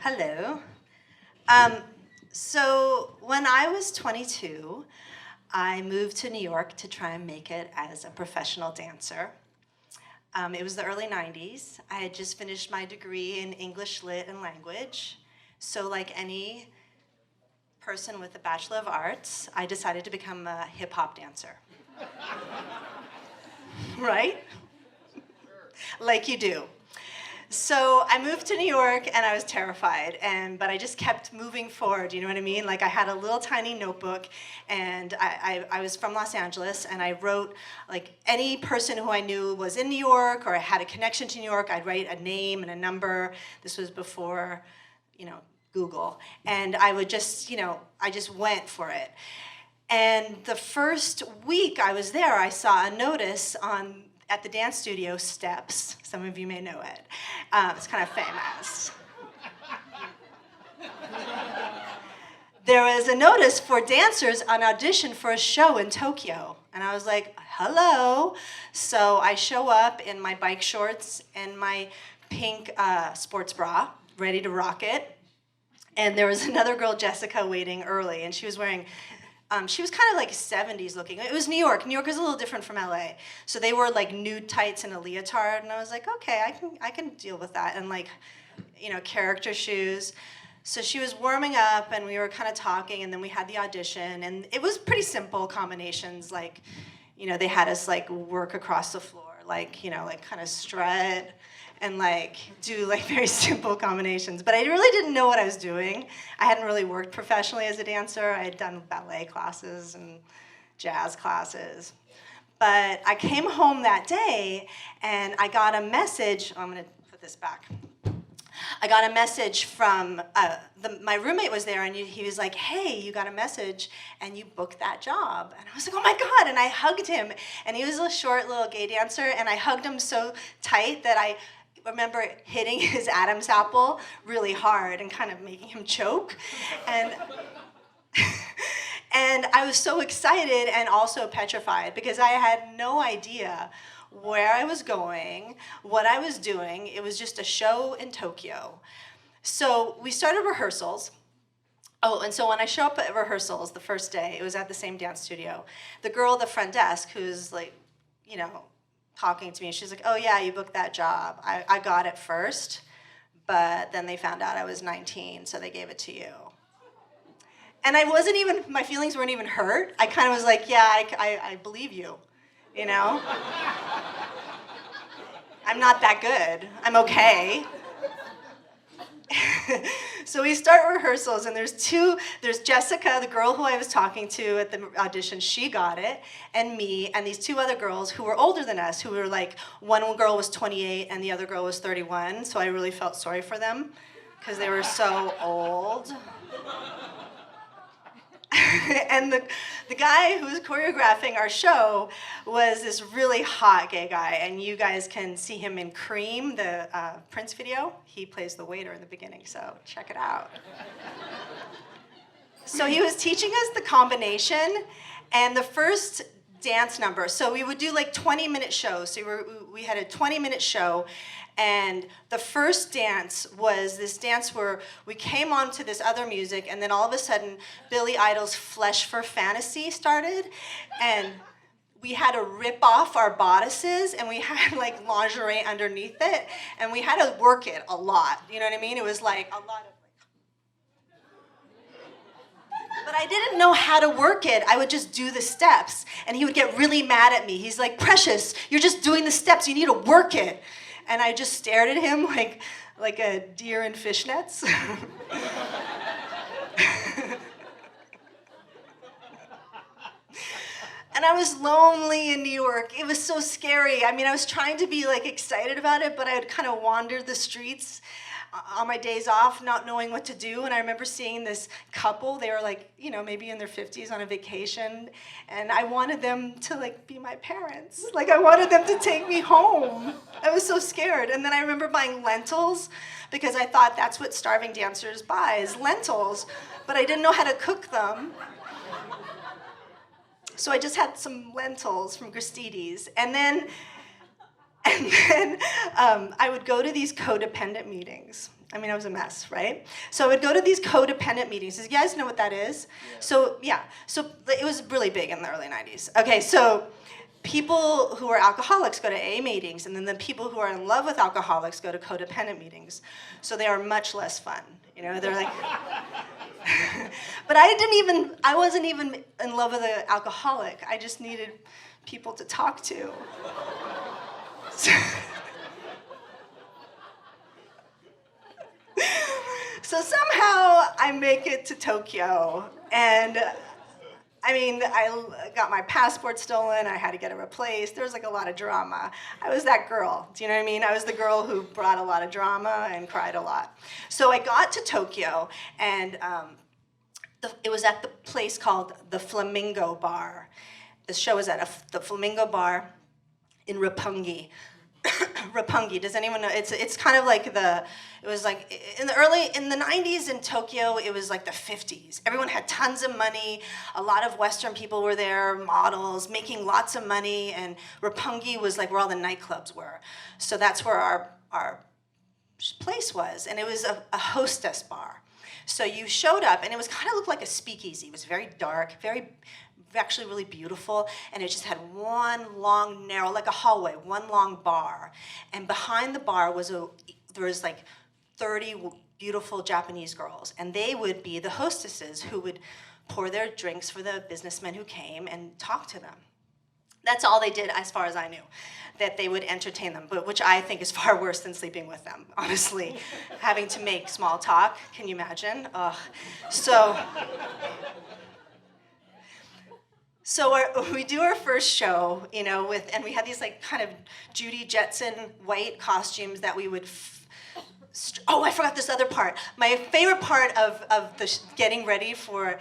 Hello. Um, so when I was 22, I moved to New York to try and make it as a professional dancer. It was the early 90s. I had just finished my degree in English Lit and Language. So like any person with a Bachelor of Arts, I decided to become a hip hop dancer. Right? Like you do. So I moved to New York and I was terrified, but I just kept moving forward, you know what I mean? Like I had a little tiny notebook and I was from Los Angeles and I wrote like any person who I knew was in New York or had a connection to New York, I'd write a name and a number. This was before, Google. And I would just, I just went for it. And the first week I was there, I saw a notice at the dance studio steps. Some of you may know it. It's kind of famous. There was a notice for dancers on audition for a show in Tokyo. And I was like, hello. So I show up in my bike shorts and my pink sports bra, ready to rock it. And there was another girl, Jessica, waiting early, and she was wearing she was kind of like 70s looking. It was New York. New York is a little different from LA. So they wore like nude tights and a leotard, and I was like, okay, I can deal with that, and like, character shoes. So she was warming up, and we were kind of talking, and then we had the audition, and it was pretty simple combinations. Like, they had us like work across the floor, like, like kind of strut, and like do like very simple combinations. But I really didn't know what I was doing. I hadn't really worked professionally as a dancer. I had done ballet classes and jazz classes. But I came home that day and I got a message. I'm gonna put this back. I got a message from, my roommate was there, and he was like, hey, you got a message and you booked that job. And I was like, oh my God, and I hugged him. And he was a short little gay dancer, and I hugged him so tight that I remember hitting his Adam's apple really hard and kind of making him choke. And, and I was so excited and also petrified because I had no idea where I was going, what I was doing. It was just a show in Tokyo. So we started rehearsals. Oh, and so when I show up at rehearsals the first day, it was at the same dance studio. The girl at the front desk, who's like, talking to me, she's like, oh yeah, you booked that job. I got it first, but then they found out I was 19, so they gave it to you. And my feelings weren't even hurt. I kind of was like, yeah, I believe you, I'm not that good. I'm okay. So we start rehearsals, and there's Jessica, the girl who I was talking to at the audition, she got it, and me, and these two other girls who were older than us, who were like, one girl was 28 and the other girl was 31, so I really felt sorry for them, because they were so old. And the guy who was choreographing our show was this really hot gay guy, and you guys can see him in Cream, the Prince video. He plays the waiter in the beginning, so check it out. So he was teaching us the combination, and the first dance number. So we would do like 20-minute shows. So we had a 20-minute show, and the first dance was this dance where we came on to this other music, and then all of a sudden, Billy Idol's Flesh for Fantasy started, and we had to rip off our bodices, and we had like lingerie underneath it, and we had to work it a lot. You know what I mean? It was like a lot of. But I didn't know how to work it. I would just do the steps, and he would get really mad at me. He's like, Precious, you're just doing the steps. You need to work it. And I just stared at him like a deer in fishnets. And I was lonely in New York. It was so scary. I mean, I was trying to be like excited about it, but I would kind of wander the streets on my days off, not knowing what to do. And I remember seeing this couple. They were like, maybe in their 50s on a vacation. And I wanted them to like be my parents. Like I wanted them to take me home. I was so scared. And then I remember buying lentils because I thought that's what starving dancers buy is lentils. But I didn't know how to cook them. So I just had some lentils from Gristedes. And then I would go to these codependent meetings. I mean, I was a mess, right? So I would go to these codependent meetings. Do you guys know what that is? Yeah. So it was really big in the early 90s. Okay, so people who are alcoholics go to AA meetings, and then the people who are in love with alcoholics go to codependent meetings. So they are much less fun. You know, they're like, but I wasn't even in love with an alcoholic. I just needed people to talk to. So somehow I make it to Tokyo, and I mean, I got my passport stolen, I had to get it replaced, there was like a lot of drama. I was that girl, do you know what I mean? I was the girl who brought a lot of drama and cried a lot. So I got to Tokyo, and it was at the place called the Flamingo Bar. The show was at the Flamingo Bar in Roppongi. Roppongi, does anyone know? It's kind of like it was like in the 90s in Tokyo, it was like the 50s. Everyone had tons of money. A lot of Western people were there, models, making lots of money, and Roppongi was like where all the nightclubs were. So that's where our place was, and it was a hostess bar. So you showed up, and it was kind of looked like a speakeasy. It was very dark, actually really beautiful, and it just had one long, narrow, like a hallway, one long bar. And behind the bar there was like 30 beautiful Japanese girls, and they would be the hostesses who would pour their drinks for the businessmen who came and talk to them. That's all they did, as far as I knew, that they would entertain them, but which I think is far worse than sleeping with them, honestly. Having to make small talk, can you imagine? Ugh. So we do our first show, you know, and we had these like kind of Judy Jetson white costumes that we would. Oh, I forgot this other part. My favorite part of getting ready for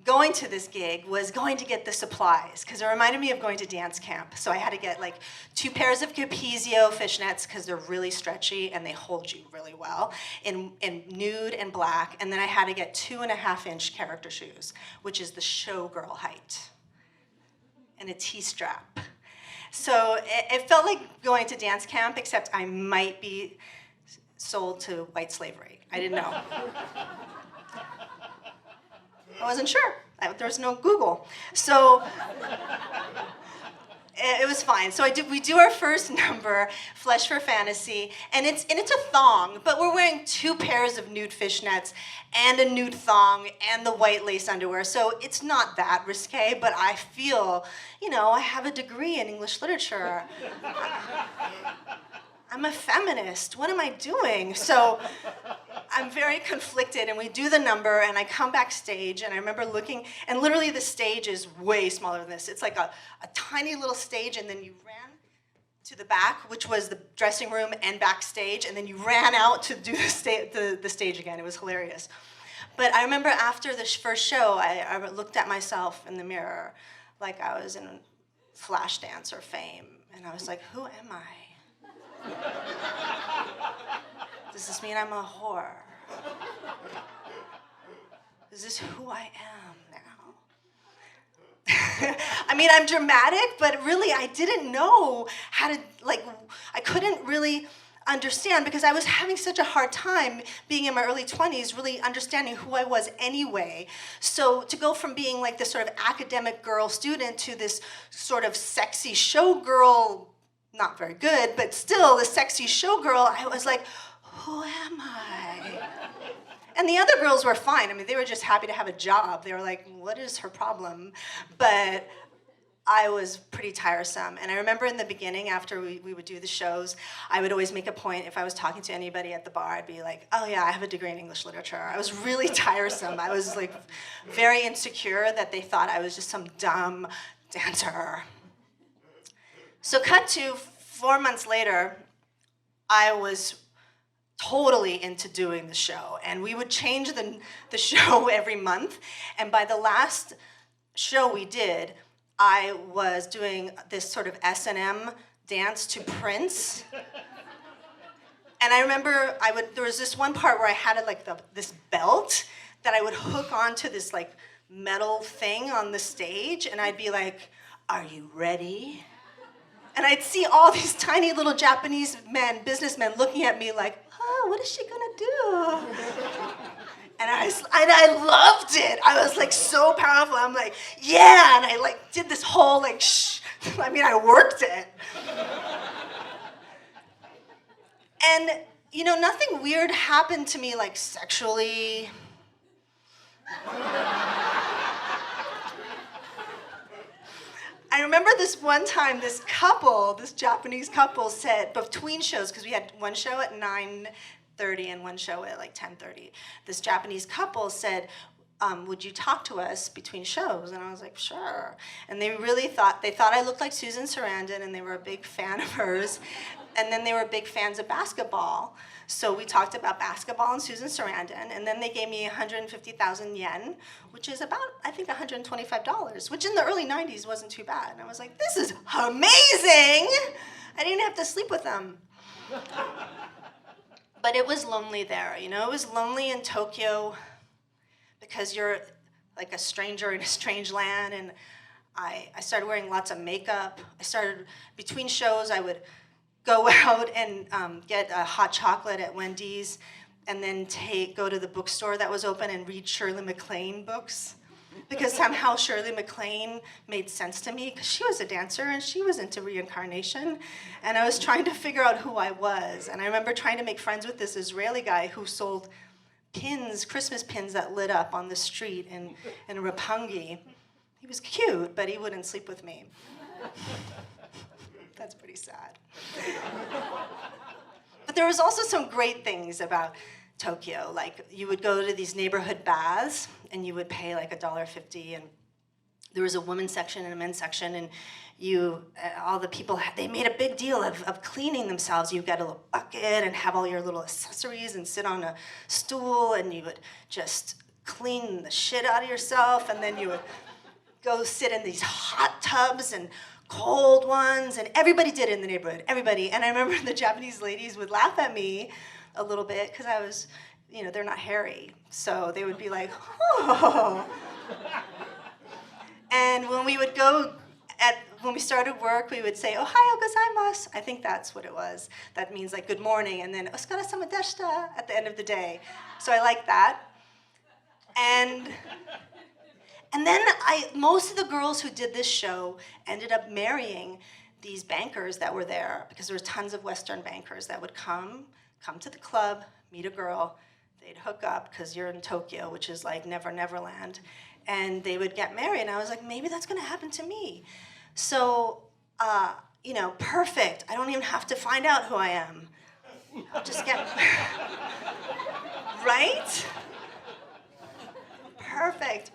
going to this gig was going to get the supplies, because it reminded me of going to dance camp. So I had to get like 2 pairs of Capezio fishnets, because they're really stretchy and they hold you really well, in nude and black. And then I had to get 2.5-inch character shoes, which is the showgirl height, and a T-strap. So it felt like going to dance camp, except I might be sold to white slavery. I didn't know. I wasn't sure. There was no Google. So it was fine. So we do our first number, Flesh for Fantasy, and it's a thong, but we're wearing 2 pairs of nude fishnets and a nude thong and the white lace underwear. So it's not that risque, but I feel, you know, I have a degree in English literature. I'm a feminist. What am I doing? So I'm very conflicted, and we do the number, and I come backstage, and I remember looking, and literally the stage is way smaller than this. It's like a tiny little stage, and then you ran to the back, which was the dressing room and backstage, and then you ran out to do the stage again. It was hilarious. But I remember after the first show, I looked at myself in the mirror like I was in Flashdance or Fame, and I was like, who am I? Does this mean I'm a whore? Is this who I am now? I mean, I'm dramatic, but really I didn't know how to, I couldn't really understand, because I was having such a hard time being in my early 20s, really understanding who I was anyway. So to go from being like this sort of academic girl student to this sort of sexy showgirl, not very good, but still a sexy showgirl, I was like, who am I? And the other girls were fine. I mean, they were just happy to have a job. They were like, what is her problem? But I was pretty tiresome. And I remember in the beginning, after we would do the shows, I would always make a point, if I was talking to anybody at the bar, I'd be like, oh yeah, I have a degree in English literature. I was really tiresome. I was like very insecure that they thought I was just some dumb dancer. So cut to 4 months later, I was totally into doing the show, and we would change the show every month, and by the last show we did, I was doing this sort of S&M dance to Prince. And I remember there was this one part where I had this belt that I would hook onto this like metal thing on the stage, and I'd be like, are you ready? And I'd see all these tiny little Japanese men, businessmen, looking at me like, oh, what is she gonna do? And I loved it. I was like so powerful. I'm like, yeah, and I like did this whole like, shh. I mean, I worked it. And you know, nothing weird happened to me like sexually. I remember this one time, this Japanese couple said, between shows, because we had one show at 9:30 and one show at like 10:30, this Japanese couple said, would you talk to us between shows? And I was like, sure. And they thought I looked like Susan Sarandon, and they were a big fan of hers. And then they were big fans of basketball. So we talked about basketball and Susan Sarandon, and then they gave me 150,000 yen, which is about, I think, $125, which in the early 90s wasn't too bad. And I was like, this is amazing! I didn't have to sleep with them. But it was lonely there, you know? It was lonely in Tokyo because you're like a stranger in a strange land, and I started wearing lots of makeup. Between shows, I would go out and get a hot chocolate at Wendy's, and then go to the bookstore that was open and read Shirley MacLaine books, because somehow Shirley MacLaine made sense to me, because she was a dancer and she was into reincarnation, and I was trying to figure out who I was. And I remember trying to make friends with this Israeli guy who sold pins, Christmas pins that lit up on the street in Roppongi. He was cute, but he wouldn't sleep with me. That's pretty sad. But there was also some great things about Tokyo. Like, you would go to these neighborhood baths, and you would pay like $1.50, and there was a women's section and a men's section, and all the people, they made a big deal of cleaning themselves. You get a little bucket and have all your little accessories and sit on a stool, and you would just clean the shit out of yourself, and then you would go sit in these hot tubs and cold ones, and everybody did it in the neighborhood, everybody. And I remember the Japanese ladies would laugh at me a little bit because I was, you know, they're not hairy. So they would be like, oh. And when we would when we started work, we would say, "Ohayo gozaimasu." I think that's what it was. That means like good morning, and then "Otsukare-sama deshita" at the end of the day. So I like that. And then most of the girls who did this show ended up marrying these bankers that were there, because there were tons of Western bankers that would come to the club, meet a girl, they'd hook up, because you're in Tokyo, which is like Neverland, and they would get married. And I was like, maybe that's gonna happen to me. So, you know, perfect. I don't even have to find out who I am. I'll just get, right? Perfect.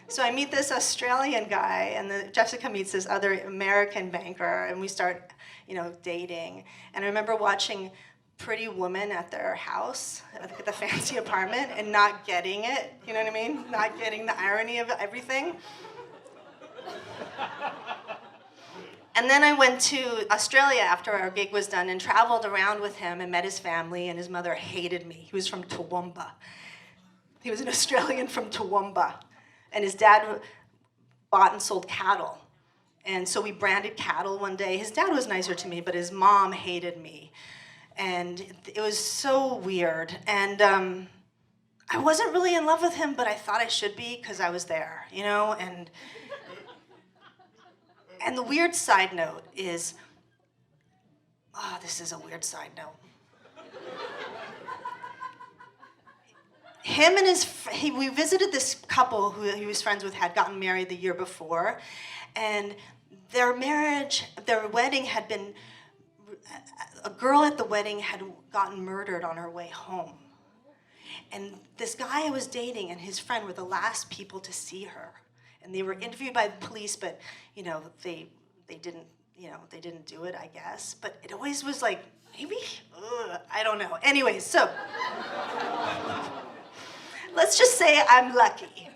So I meet this Australian guy, and Jessica meets this other American banker, and we start, you know, dating. And I remember watching Pretty Woman at their house, at the fancy apartment, and not getting it. You know what I mean? Not getting the irony of everything. And then I went to Australia after our gig was done and traveled around with him and met his family, and his mother hated me. He was from Toowoomba. He was an Australian from Toowoomba. And his dad bought and sold cattle. And so we branded cattle one day. His dad was nicer to me, but his mom hated me. And it was so weird. And I wasn't really in love with him, but I thought I should be because I was there, you know? And the weird side note is, this is a weird side note. Him and we visited this couple who he was friends with, had gotten married the year before, and their wedding had been, a girl at the wedding had gotten murdered on her way home. And this guy I was dating and his friend were the last people to see her. And they were interviewed by the police, but, you know, they didn't do it, I guess. But it always was like, maybe, I don't know. Anyways, so let's just say I'm lucky.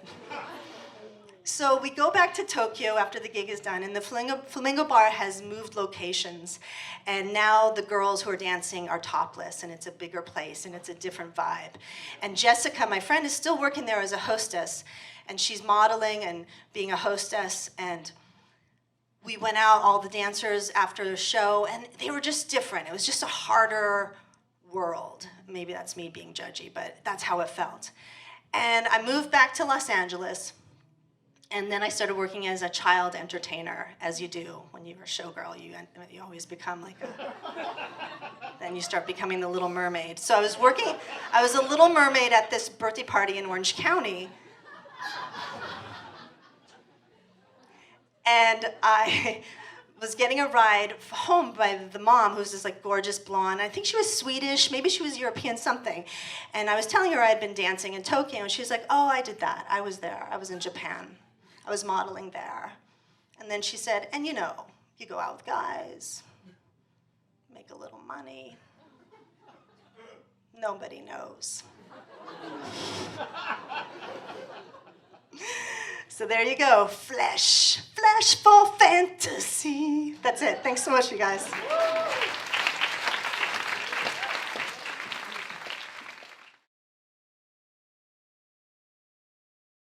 So we go back to Tokyo after the gig is done, and the Flamingo Bar has moved locations, and now the girls who are dancing are topless, and it's a bigger place, and it's a different vibe. And Jessica, my friend, is still working there as a hostess, and she's modeling and being a hostess, and we went out, all the dancers, after the show, and they were just different. It was just a harder world. Maybe that's me being judgy, but that's how it felt. And I moved back to Los Angeles, and then I started working as a child entertainer, as you do when you're a showgirl. You always become like a... Then you start becoming the Little Mermaid. So I was a Little Mermaid at this birthday party in Orange County. And I was getting a ride home by the mom, who's this like gorgeous blonde. I think she was Swedish, maybe she was European, something. And I was telling her I had been dancing in Tokyo, and she was like, oh, I did that. I was there. I was in Japan. I was modeling there. And then she said, and you know, you go out with guys, make a little money. Nobody knows. So there you go, flesh for fantasy. That's it. Thanks so much, you guys.